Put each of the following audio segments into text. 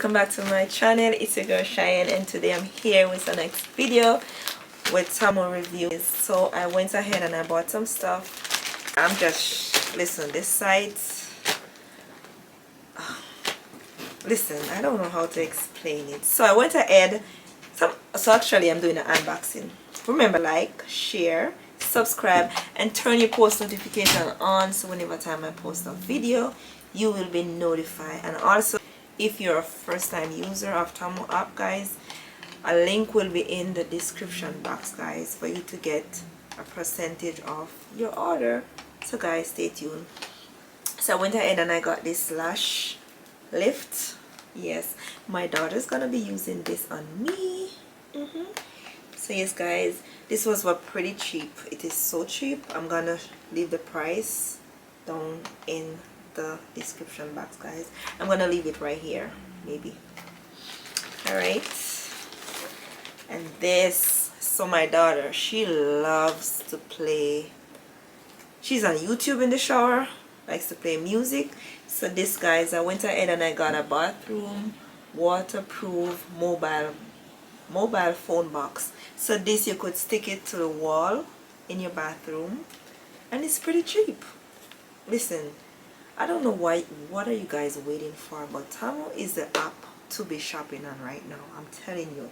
welcome back to my channel. It's your girl Cheyenne, and today I'm here with the next video with Temu reviews. So I went ahead and I bought some stuff. I'm just, listen, this site, listen, I don't know how to explain it. So I went ahead, so actually I'm doing an unboxing. Remember, like, share, subscribe, and turn your post notification on, so whenever time I post a video you will be notified. And also, if you're a first-time user of Temu app, guys, a link will be in the description box, guys, for you to get a percentage of your order. So guys, stay tuned. So I went ahead and I got this lash lift. Yes, my daughter's gonna be using this on me. So yes, guys, this was pretty cheap. It is so cheap. I'm gonna leave the price down in the description box, guys. I'm gonna leave it right here, maybe. All right. And this, so my daughter, she loves to play, she's on YouTube in the shower, likes to play music. So this, guys, I went ahead and I got a bathroom waterproof mobile phone box. So this, you could stick it to the wall in your bathroom, and it's pretty cheap. Listen, I don't know why, what are you guys waiting for, but Temu is the app to be shopping on right now. I'm telling you,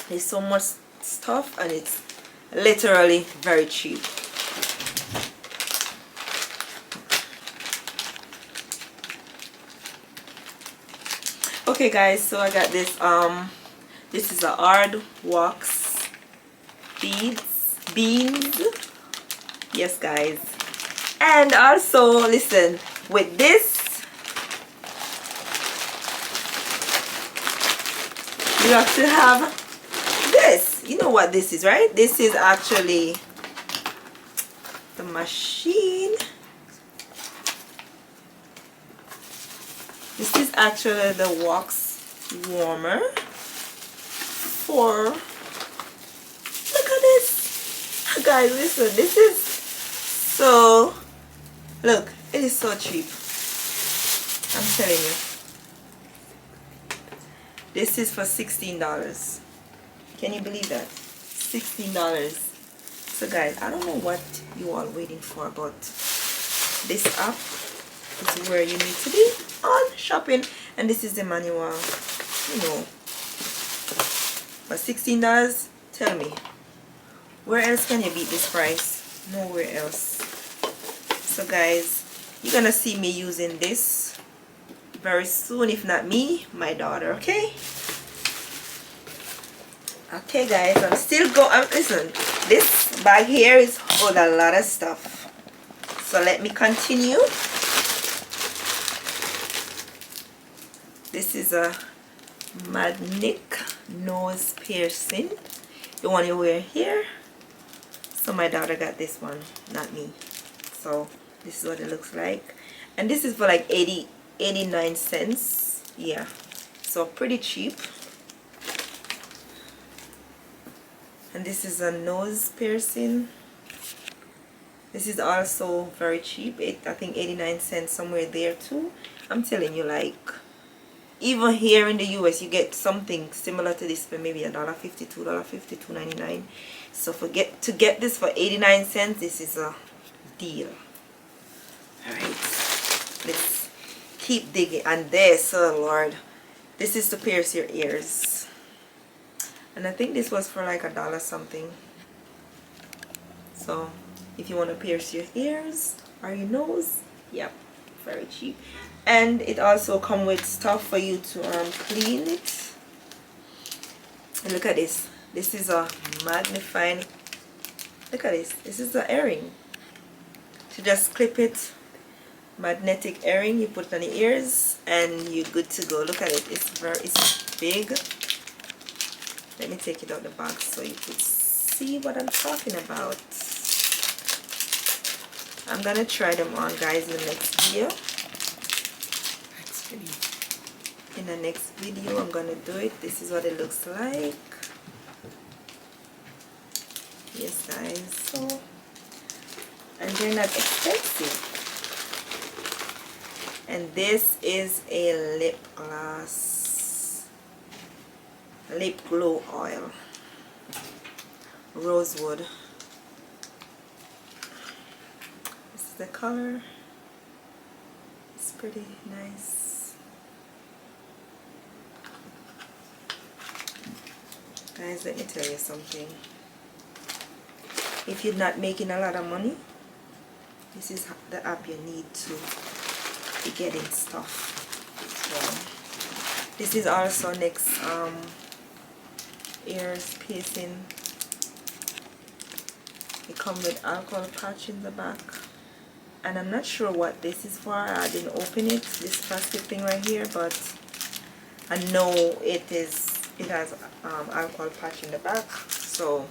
there's so much stuff and it's literally very cheap. Okay, guys, so I got this this is a hard wax beans. Yes, guys. And also, listen, with this you have to have this. You know what this is, right? This is actually the machine. This is actually the wax warmer for, look at this, guys. Listen, this is so, look, it is so cheap. I'm telling you. This is for $16. Can you believe that? $16. So guys, I don't know what you all waiting for, but this app is where you need to be on shopping. And this is the manual, you know. But $16, tell me, where else can you beat this price? Nowhere else. So guys, you're gonna see me using this very soon. If not me, my daughter. Okay, okay, guys, I'm still going. Listen, this bag here is hold a lot of stuff, so let me continue. This is a magnetic nose piercing, the one you wear here. So my daughter got this one, not me. So this is what it looks like, and this is for like 89 cents. Yeah, so pretty cheap. And this is a nose piercing. This is also very cheap. I think 89 cents, somewhere there too. I'm telling you, like, even here in the US you get something similar to this for maybe $1.50, $2.50, $2.99. So to get this for 89 cents, this is a deal. Alright, let's keep digging. And this, oh Lord, this is to pierce your ears, and I think this was for like $1 something. So if you want to pierce your ears or your nose, yep, very cheap. And it also comes with stuff for you to clean it. And look at this. This is a magnifying, look at this. This is the earring. To just clip it, magnetic earring, you put it on the ears and you're good to go. Look at it. It's big. Let me take it out the box so you could see what I'm talking about. I'm gonna try them on, guys, in the next video. In the next video I'm gonna do it. This is what it looks like. Yes, guys. So, and they're not expensive. And this is a lip gloss, lip glow oil, rosewood. This is the color. It's pretty nice. Guys, let me tell you something. If you're not making a lot of money, this is the app you need to be getting stuff. So this is also next ears piercing. It comes with alcohol patch in the back, and I'm not sure what this is for. I didn't open it, this plastic thing right here, but I know it has alcohol patch in the back. So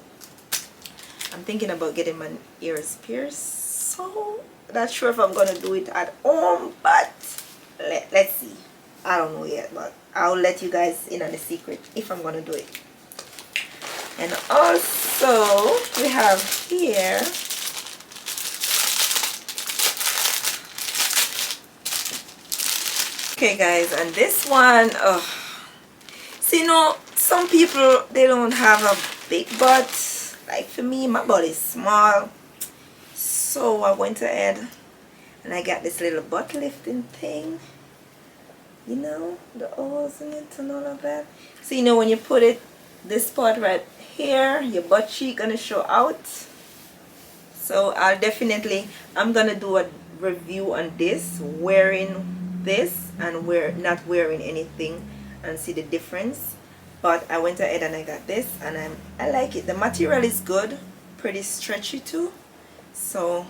I'm thinking about getting my ears pierced. So not sure if I'm gonna do it at home, but let's see. I don't know yet, but I'll let you guys in on the secret if I'm gonna do it. And also we have here okay guys, and this one, so you know, some people, they don't have a big butt. Like for me, my butt is small, so I went ahead and I got this little butt lifting thing, you know, the holes in it and all of that. So you know, when you put it this part right here, your butt cheek gonna show out. So I'm gonna do a review on this, wearing this and not wearing anything, and see the difference. But I went ahead and I got this, and I like it. The material is good, pretty stretchy too, so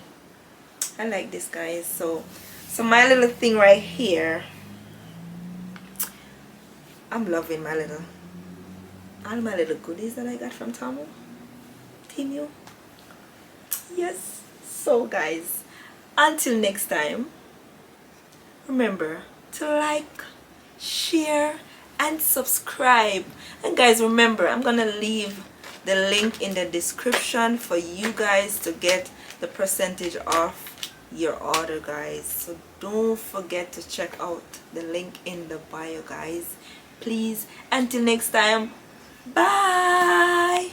I like this, guys. So my little thing right here, I'm loving all my little goodies that I got from Temu. Yes. So guys, until next time, remember to like, share and subscribe. And guys, remember, I'm gonna leave the link in the description for you guys to get the percentage off your order, guys. So don't forget to check out the link in the bio, guys, please. Until next time, bye.